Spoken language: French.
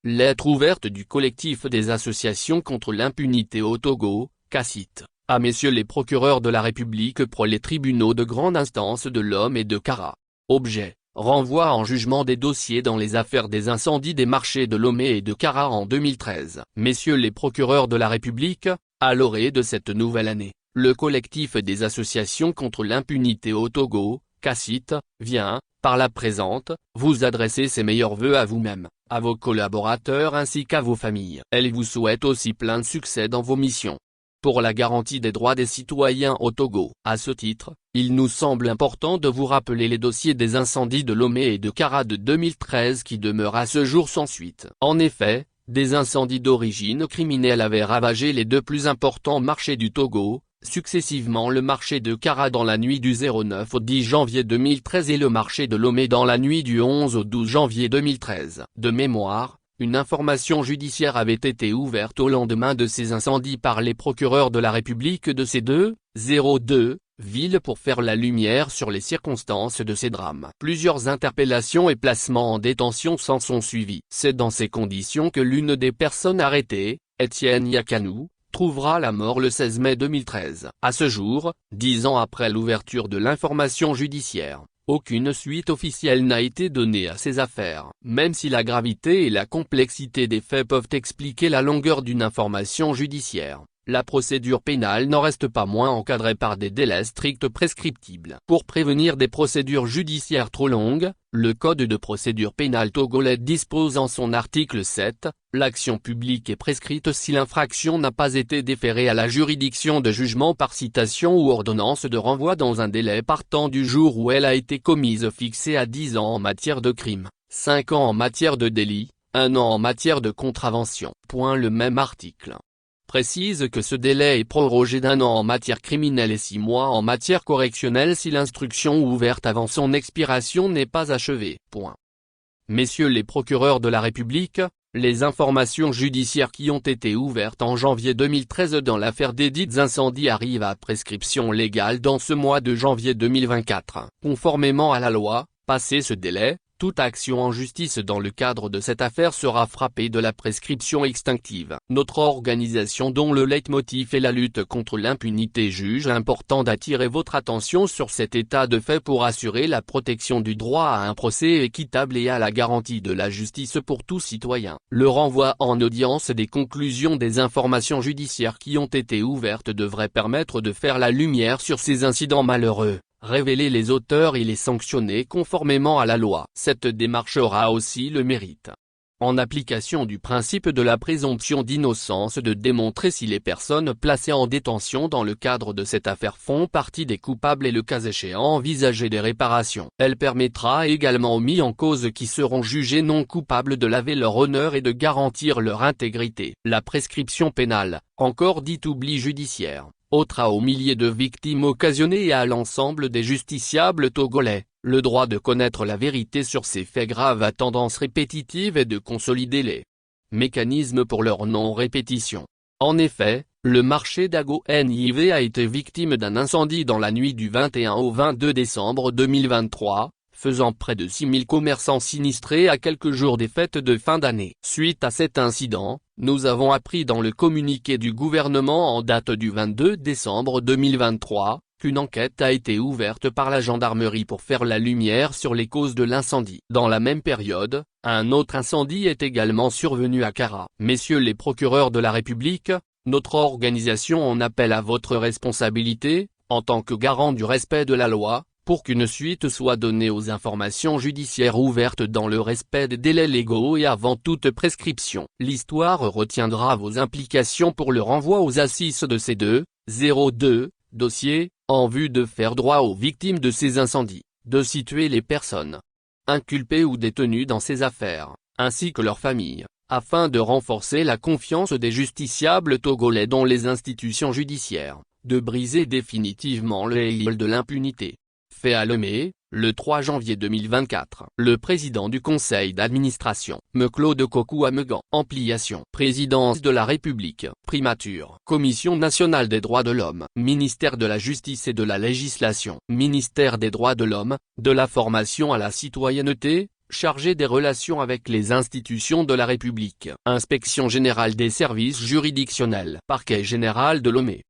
Lettre ouverte du collectif des associations contre l'impunité au Togo, CACIT, à messieurs les procureurs de la République pour les tribunaux de grande instance de Lomé et de Kara. Objet, renvoi en jugement des dossiers dans les affaires des incendies des marchés de Lomé et de Kara en 2013. Messieurs les procureurs de la République, à l'orée de cette nouvelle année, le collectif des associations contre l'impunité au Togo, CACIT, vient, par la présente, vous adresser ses meilleurs vœux à vous-même, à vos collaborateurs ainsi qu'à vos familles. Elle vous souhaite aussi plein de succès dans vos missions. Pour la garantie des droits des citoyens au Togo. À ce titre, il nous semble important de vous rappeler les dossiers des incendies de Lomé et de Kara de 2013 qui demeurent à ce jour sans suite. En effet, des incendies d'origine criminelle avaient ravagé les deux plus importants marchés du Togo, successivement le marché de Kara dans la nuit du 09 au 10 janvier 2013 et le marché de Lomé dans la nuit du 11 au 12 janvier 2013. De mémoire, une information judiciaire avait été ouverte au lendemain de ces incendies par les procureurs de la République de ces deux, 02, villes pour faire la lumière sur les circonstances de ces drames. Plusieurs interpellations et placements en détention s'en sont suivis. C'est dans ces conditions que l'une des personnes arrêtées, Étienne Yakanou, trouvera la mort le 16 mai 2013. À ce jour, 10 ans après l'ouverture de l'information judiciaire, aucune suite officielle n'a été donnée à ces affaires. Même si la gravité et la complexité des faits peuvent expliquer la longueur d'une information judiciaire, la procédure pénale n'en reste pas moins encadrée par des délais stricts prescriptibles. Pour prévenir des procédures judiciaires trop longues, le Code de procédure pénale togolais dispose en son article 7, l'action publique est prescrite si l'infraction n'a pas été déférée à la juridiction de jugement par citation ou ordonnance de renvoi dans un délai partant du jour où elle a été commise fixé à 10 ans en matière de crime, 5 ans en matière de délit, 1 an en matière de contravention. Le même article précise que ce délai est prorogé d'1 an en matière criminelle et 6 mois en matière correctionnelle si l'instruction ouverte avant son expiration n'est pas achevée. Messieurs les procureurs de la République, les informations judiciaires qui ont été ouvertes en janvier 2013 dans l'affaire des dites incendies arrivent à prescription légale dans ce mois de janvier 2024. Conformément à la loi, passé ce délai, toute action en justice dans le cadre de cette affaire sera frappée de la prescription extinctive. Notre organisation dont le leitmotiv est la lutte contre l'impunité juge important d'attirer votre attention sur cet état de fait pour assurer la protection du droit à un procès équitable et à la garantie de la justice pour tout citoyen. Le renvoi en audience des conclusions des informations judiciaires qui ont été ouvertes devrait permettre de faire la lumière sur ces incidents malheureux, révéler les auteurs et les sanctionner conformément à la loi. Cette démarche aura aussi le mérite, en application du principe de la présomption d'innocence, de démontrer si les personnes placées en détention dans le cadre de cette affaire font partie des coupables et le cas échéant envisager des réparations. Elle permettra également aux mis en cause qui seront jugés non coupables de laver leur honneur et de garantir leur intégrité. La prescription pénale, encore dite oubli judiciaire, ôtera aux milliers de victimes occasionnées et à l'ensemble des justiciables togolais, le droit de connaître la vérité sur ces faits graves à tendance répétitive et de consolider les mécanismes pour leur non-répétition. En effet, le marché d'Ago-NIV a été victime d'un incendie dans la nuit du 21 au 22 décembre 2023, faisant près de 6000 commerçants sinistrés à quelques jours des fêtes de fin d'année. Suite à cet incident, nous avons appris dans le communiqué du gouvernement en date du 22 décembre 2023, qu'une enquête a été ouverte par la gendarmerie pour faire la lumière sur les causes de l'incendie. Dans la même période, un autre incendie est également survenu à Kara. Messieurs les procureurs de la République, notre organisation en appelle à votre responsabilité, en tant que garant du respect de la loi, pour qu'une suite soit donnée aux informations judiciaires ouvertes dans le respect des délais légaux et avant toute prescription. L'histoire retiendra vos implications pour le renvoi aux assises de ces 02 dossiers, en vue de faire droit aux victimes de ces incendies, de situer les personnes inculpées ou détenues dans ces affaires, ainsi que leurs familles, afin de renforcer la confiance des justiciables togolais dans les institutions judiciaires, de briser définitivement le île de l'impunité. Fait à Lomé, le 3 janvier 2024. Le président du conseil d'administration, M. Claude Kokou Amegan. Ampliation. Présidence de la République. Primature. Commission nationale des droits de l'homme. Ministère de la Justice et de la Législation. Ministère des droits de l'homme, de la formation à la citoyenneté, chargé des relations avec les institutions de la République. Inspection générale des services juridictionnels. Parquet général de Lomé.